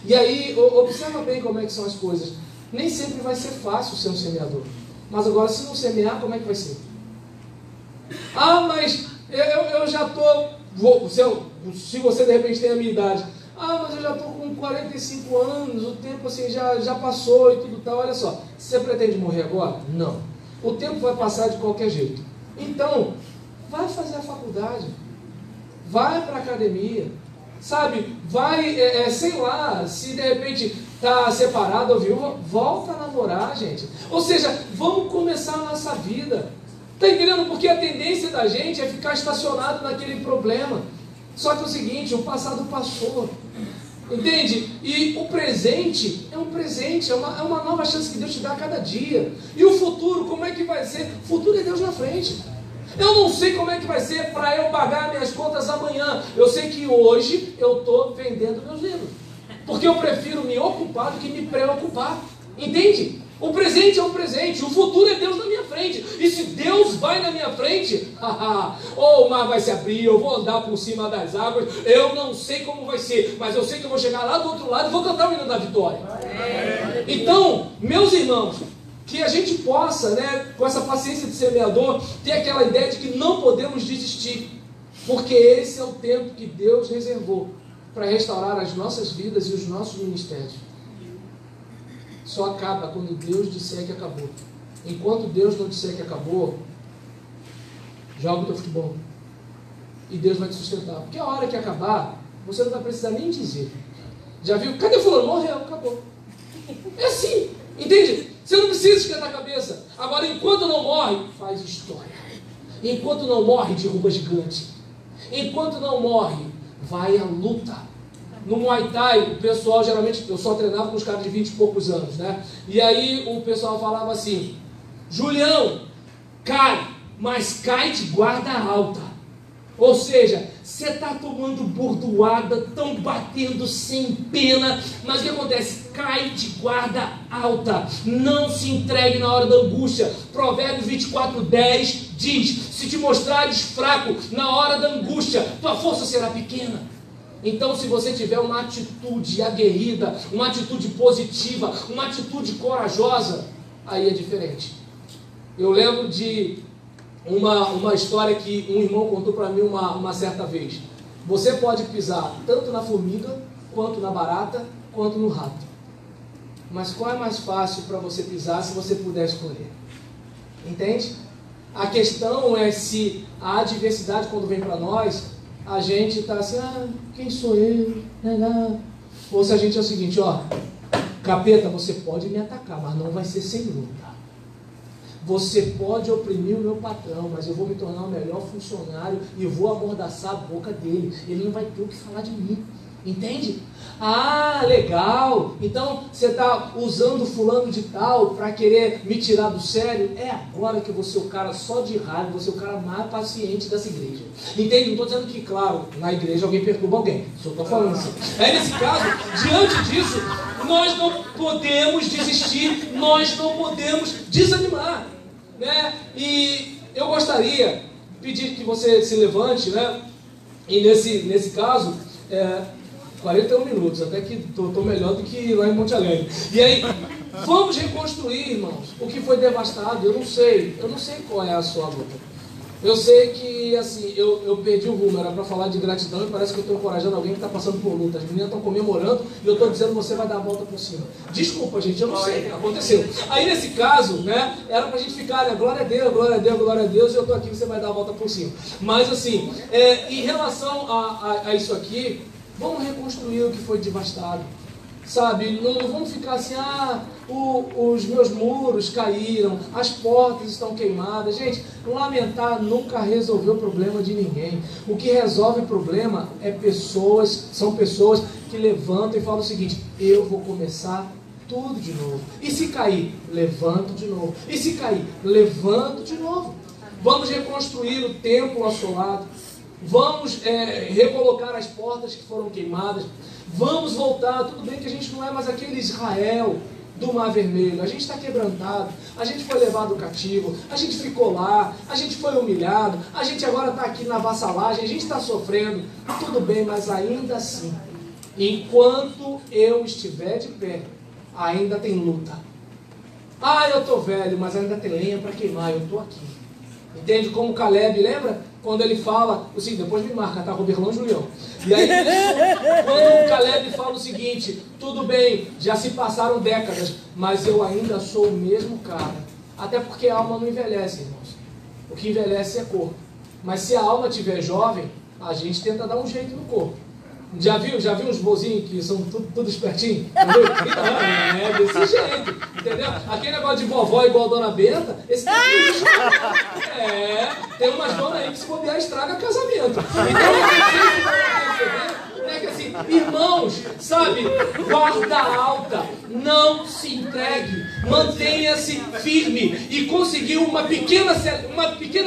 E aí, observa bem como é que são as coisas. Nem sempre vai ser fácil ser um semeador, mas agora se não semear, como é que vai ser? Ah, mas eu já estou, se você de repente tem a minha idade, mas eu já estou com 45 anos, o tempo assim já passou e tudo tal. Olha só, você pretende morrer agora? Não. O tempo vai passar de qualquer jeito. Então, vai fazer a faculdade, vai para a academia, sabe? Vai, sei lá, se de repente está separado ou viúva, volta a namorar, gente. Ou seja, vamos começar a nossa vida. Está entendendo? Porque a tendência da gente é ficar estacionado naquele problema. Só que é o seguinte, o passado passou. Entende? E o presente é um presente, é uma nova chance que Deus te dá a cada dia. E o futuro, como é que vai ser? O futuro é Deus na frente. Eu não sei como é que vai ser para eu pagar minhas contas amanhã. Eu sei que hoje eu estou vendendo meus livros. Porque eu prefiro me ocupar do que me preocupar. Entende? O presente é um presente, o futuro é Deus na minha frente. E se Deus vai na minha frente, o mar vai se abrir, eu vou andar por cima das águas, eu não sei como vai ser, mas eu sei que eu vou chegar lá do outro lado e vou cantar o hino da vitória. Então, meus irmãos, que a gente possa, né, com essa paciência de semeador, ter aquela ideia de que não podemos desistir, porque esse é o tempo que Deus reservou para restaurar as nossas vidas e os nossos ministérios. Só acaba quando Deus disser que acabou. Enquanto Deus não disser que acabou, joga o teu futebol. E Deus vai te sustentar. Porque a hora que acabar, você não vai precisar nem dizer. Já viu? Cadê fulano? Morreu, acabou. É assim, entende? Você não precisa esquentar a cabeça. Agora, enquanto não morre, faz história. Enquanto não morre, derruba gigante. Enquanto não morre, vai à luta. No Muay Thai, o pessoal geralmente, eu só treinava com os caras de 20 e poucos anos, né? E aí o pessoal falava assim: Julião, cai, mas cai de guarda alta. Ou seja, você está tomando bordoada, estão batendo sem pena, mas o que acontece? Cai de guarda alta, não se entregue na hora da angústia. Provérbios 24:10 diz: se te mostrares fraco na hora da angústia, tua força será pequena. Então, se você tiver uma atitude aguerrida, uma atitude positiva, uma atitude corajosa, aí é diferente. Eu lembro de uma história que um irmão contou para mim uma certa vez. Você pode pisar tanto na formiga, quanto na barata, quanto no rato. Mas qual é mais fácil para você pisar se você puder escolher? Entende? A questão é se a adversidade, quando vem para nós, a gente está assim, quem sou eu? Ou se a gente é o seguinte, capeta, você pode me atacar, mas não vai ser sem luta. Você pode oprimir o meu patrão, mas eu vou me tornar o melhor funcionário e vou amordaçar a boca dele. Ele não vai ter o que falar de mim. Entende? Ah, legal, então você está usando fulano de tal para querer me tirar do sério? É agora que eu vou ser o cara só de raiva, vou ser o cara mais paciente dessa igreja. Entende? Não estou dizendo que, claro, na igreja alguém perturba alguém, só estou falando assim. Aí nesse caso, diante disso, nós não podemos desistir, nós não podemos desanimar, né? E eu gostaria de pedir que você se levante, né? E nesse caso, 41 minutos, até que estou melhor do que lá em Monte Alegre. E aí, vamos reconstruir, irmãos, o que foi devastado. Eu não sei qual é a sua luta. Eu sei que, assim, eu perdi o rumo, era para falar de gratidão e parece que eu estou encorajando alguém que está passando por luta. As meninas estão comemorando e eu estou dizendo, você vai dar a volta por cima. Desculpa, gente, eu não sei, aconteceu. Aí, nesse caso, né, era para a gente ficar, né, glória a Deus, glória a Deus, glória a Deus, e eu estou aqui, você vai dar a volta por cima. Mas, assim, em relação a isso aqui, vamos reconstruir o que foi devastado. Sabe, não vamos ficar assim, os meus muros caíram, as portas estão queimadas. Gente, lamentar nunca resolveu o problema de ninguém. O que resolve o problema são pessoas que levantam e falam o seguinte: eu vou começar tudo de novo. E se cair, levanto de novo. E se cair, levanto de novo. Vamos reconstruir o templo assolado. Vamos recolocar as portas que foram queimadas. Vamos voltar. Tudo bem que a gente não é mais aquele Israel do Mar Vermelho. A gente está quebrantado. A gente foi levado cativo. A gente ficou lá. A gente foi humilhado. A gente agora está aqui na vassalagem. A gente está sofrendo. Tudo bem, mas ainda assim, enquanto eu estiver de pé, ainda tem luta. Eu estou velho, mas ainda tem lenha para queimar. Eu estou aqui. Entende? Como Caleb, lembra? Quando ele fala, assim, depois me marca, tá? Roberlão e Julião. E aí, quando o Caleb fala o seguinte: tudo bem, já se passaram décadas, mas eu ainda sou o mesmo cara. Até porque a alma não envelhece, irmãos. O que envelhece é corpo. Mas se a alma estiver jovem, a gente tenta dar um jeito no corpo. Já viu uns vozinhos que são tudo espertinho? Entendeu? Então, é desse jeito, entendeu? Aquele negócio de vovó igual a Dona Benta, esse tipo de bicho. Tem umas donas aí que se bobear estraga casamento. Então, é que assim, irmãos, sabe, guarda alta, não se entregue, mantenha-se firme e conseguiu uma pequena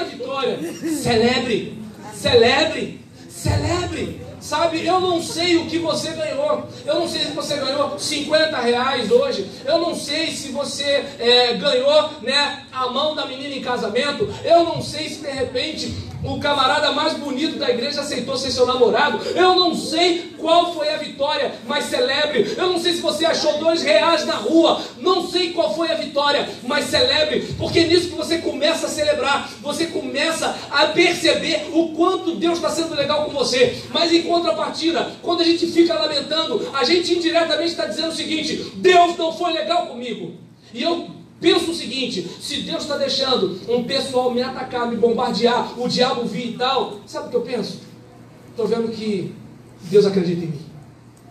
vitória. Celebre, celebre, celebre. Sabe, eu não sei o que você ganhou. Eu não sei se você ganhou R$50 hoje. Eu não sei se você ganhou, né, a mão da menina em casamento. Eu não sei se de repente o camarada mais bonito da igreja aceitou ser seu namorado. Eu não sei qual foi a vitória, mas celebre. Eu não sei se você achou R$2 na rua. Não sei qual foi a vitória, mas celebre. Porque nisso que você começa a celebrar, você começa a perceber o quanto Deus está sendo legal com você. Mas em contrapartida, quando a gente fica lamentando, a gente indiretamente está dizendo o seguinte: Deus não foi legal comigo. E eu penso o seguinte: se Deus está deixando um pessoal me atacar, me bombardear, o diabo vir e tal, sabe o que eu penso? Estou vendo que Deus acredita em mim.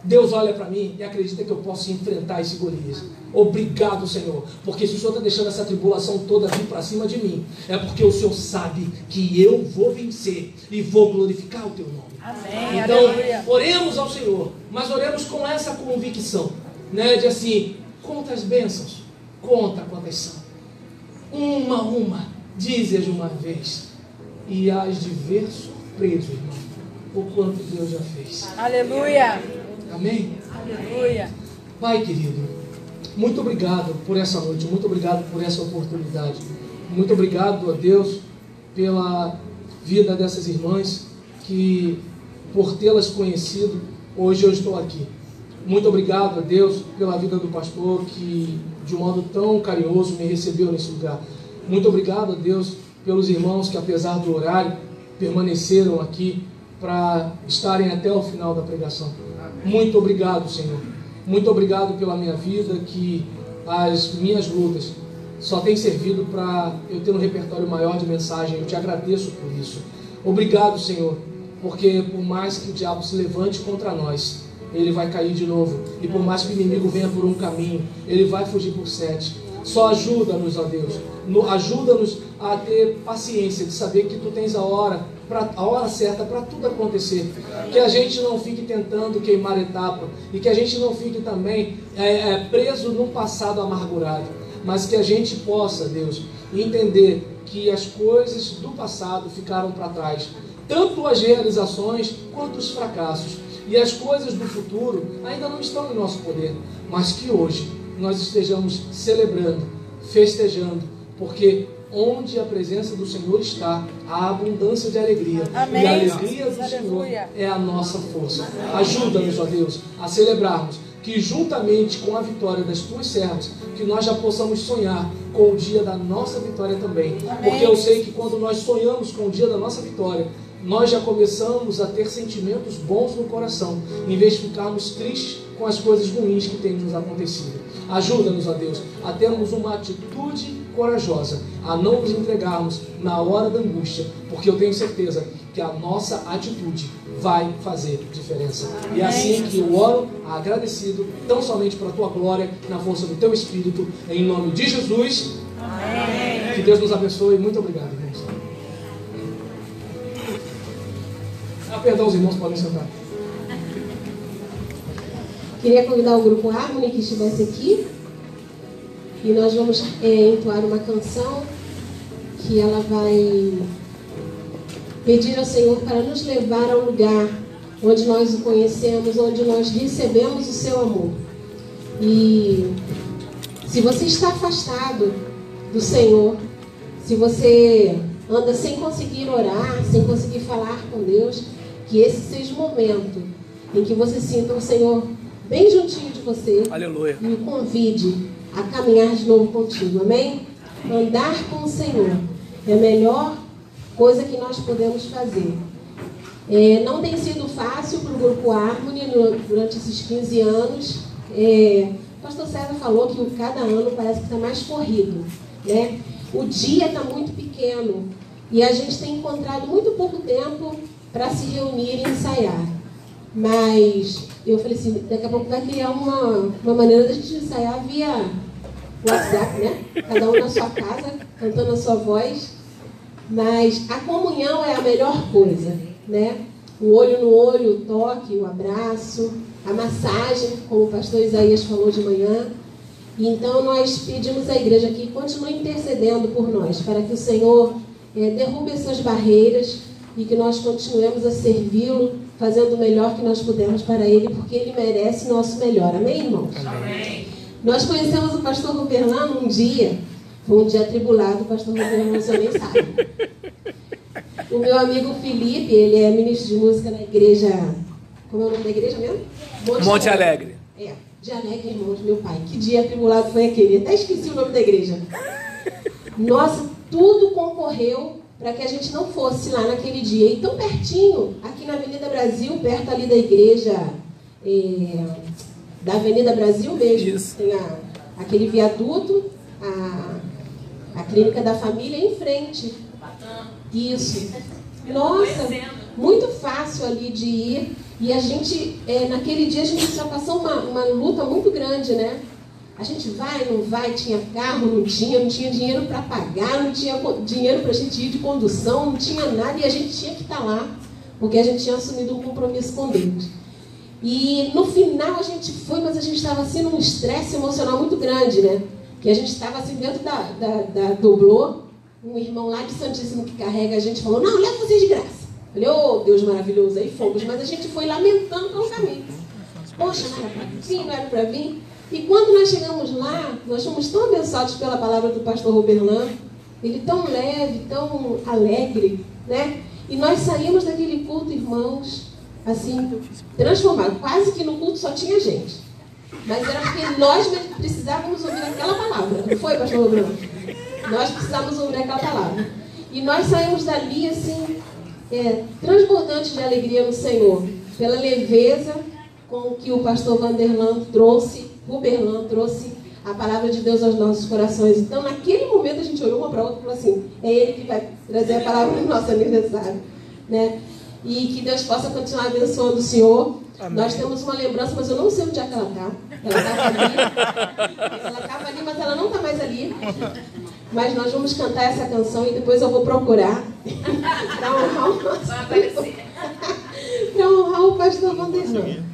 Deus olha para mim e acredita que eu posso enfrentar esse Golias. Obrigado, Senhor, porque se o Senhor está deixando essa tribulação toda vir para cima de mim, é porque o Senhor sabe que eu vou vencer e vou glorificar o Teu nome. Amém. Então, Aleluia. oremos ao Senhor, mas oremos com essa convicção, né, de assim: conta as bênçãos, conta quantas são. Uma, dize-as uma vez, e hás de ver surpreso, irmão, o quanto Deus já fez. Aleluia. Amém? Aleluia. Pai querido, muito obrigado por essa noite, muito obrigado por essa oportunidade. Muito obrigado a Deus pela vida dessas irmãs, que por tê-las conhecido, hoje eu estou aqui. Muito obrigado a Deus pela vida do pastor, que de um modo tão carinhoso me recebeu nesse lugar. Muito obrigado a Deus pelos irmãos que, apesar do horário, permaneceram aqui para estarem até o final da pregação. Muito obrigado, Senhor. Muito obrigado pela minha vida, que as minhas lutas só têm servido para eu ter um repertório maior de mensagem. Eu te agradeço por isso. Obrigado, Senhor, porque por mais que o diabo se levante contra nós, ele vai cair de novo. E por mais que o inimigo venha por um caminho, ele vai fugir por 7. Só ajuda-nos, ó Deus. Ajuda-nos a ter paciência de saber que Tu tens a hora a hora certa para tudo acontecer. Que a gente não fique tentando queimar etapa e que a gente não fique também preso num passado amargurado, mas que a gente possa, Deus, entender que as coisas do passado ficaram para trás, tanto as realizações quanto os fracassos, e as coisas do futuro ainda não estão em nosso poder, mas que hoje nós estejamos celebrando, festejando, porque onde a presença do Senhor está, há abundância de alegria. Amém. E a alegria do Senhor é a nossa força. Ajuda-nos, ó Deus, a celebrarmos que juntamente com a vitória das tuas servas, que nós já possamos sonhar com o dia da nossa vitória também. Amém. Porque eu sei que quando nós sonhamos com o dia da nossa vitória, nós já começamos a ter sentimentos bons no coração, em vez de ficarmos tristes com as coisas ruins que têm nos acontecido. Ajuda-nos, ó Deus, a termos uma atitude corajosa, a não nos entregarmos na hora da angústia, porque eu tenho certeza que a nossa atitude vai fazer diferença. E é assim que eu oro, agradecido, tão somente para a tua glória, na força do teu Espírito, em nome de Jesus. Amém. Que Deus nos abençoe. Muito obrigado, irmãos. Perdão, os irmãos podem sentar. Queria convidar o grupo Harmony que estivesse aqui. E nós vamos entoar uma canção que ela vai pedir ao Senhor para nos levar ao lugar onde nós o conhecemos, onde nós recebemos o seu amor. E se você está afastado do Senhor, se você anda sem conseguir orar, sem conseguir falar com Deus, que esse seja o momento em que você sinta o Senhor bem juntinho de você. Aleluia. E o convide a caminhar de novo contigo, amém? Andar com o Senhor é a melhor coisa que nós podemos fazer. Não tem sido fácil para o Grupo Harmony durante esses 15 anos. O pastor César falou que cada ano parece que está mais corrido, né? O dia está muito pequeno e a gente tem encontrado muito pouco tempo para se reunir e ensaiar. Mas eu falei assim, daqui a pouco vai criar uma maneira de a gente ensaiar via WhatsApp, né? Cada um na sua casa, cantando a sua voz. Mas a comunhão é a melhor coisa, né? O olho no olho, o toque, o abraço, a massagem, como o pastor Isaías falou de manhã. E então nós pedimos à igreja que continue intercedendo por nós, para que o Senhor derrube essas barreiras e que nós continuemos a servi-lo, fazendo o melhor que nós pudermos para Ele, porque Ele merece nosso melhor. Amém, irmãos? Amém. Nós conhecemos o pastor Ruberlano um dia, foi um dia atribulado, o pastor Ruberlano, você nem sabe. O meu amigo Felipe, ele é ministro de música na igreja, como é o nome da igreja mesmo? Monte Alegre. De Alegre, irmãos, meu pai. Que dia atribulado foi aquele? Até esqueci o nome da igreja. Nossa, tudo concorreu para que a gente não fosse lá naquele dia. E tão pertinho, aqui na Avenida Brasil, perto ali da igreja, da Avenida Brasil mesmo. Isso. Tem aquele viaduto, a clínica da família em frente. Isso. Nossa, muito fácil ali de ir. E a gente, naquele dia, a gente já passou uma luta muito grande, né? A gente vai, não vai, tinha carro, não tinha dinheiro para pagar, não tinha dinheiro para a gente ir de condução, não tinha nada, e a gente tinha que estar lá, porque a gente tinha assumido um compromisso com Deus. E no final a gente foi, mas a gente estava assim num estresse emocional muito grande, né? Que a gente estava assim dentro da Doblô, um irmão lá de Santíssimo que carrega a gente falou, não, leva vocês de graça. Eu falei, oh, Deus maravilhoso, aí fomos, mas a gente foi lamentando pelo caminho. Poxa, não era para vir, não era para vir. E quando nós chegamos lá, nós fomos tão abençoados pela palavra do pastor Ruberlano, ele tão leve, tão alegre, né? E nós saímos daquele culto, irmãos, assim, transformados. Quase que no culto só tinha gente. Mas era porque nós precisávamos ouvir aquela palavra. Não foi, pastor Ruberlano? Nós precisávamos ouvir aquela palavra. E nós saímos dali, assim, transbordantes de alegria no Senhor, pela leveza com que o pastor Ruberlano trouxe a palavra de Deus aos nossos corações. Então, naquele momento, a gente olhou uma para a outra e falou assim, é Ele que vai trazer a palavra no nosso aniversário, né? E que Deus possa continuar abençoando o Senhor. Amém. Nós temos uma lembrança, mas eu não sei onde é que ela está. Ela estava ali, mas ela não está mais ali. Mas nós vamos cantar essa canção e depois eu vou procurar para honrar o nosso para honrar o pastor Vanderlan.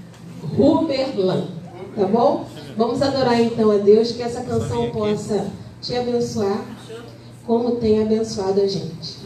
Ruberlan, tá bom? Vamos adorar então a Deus, que essa canção possa te abençoar como tem abençoado a gente.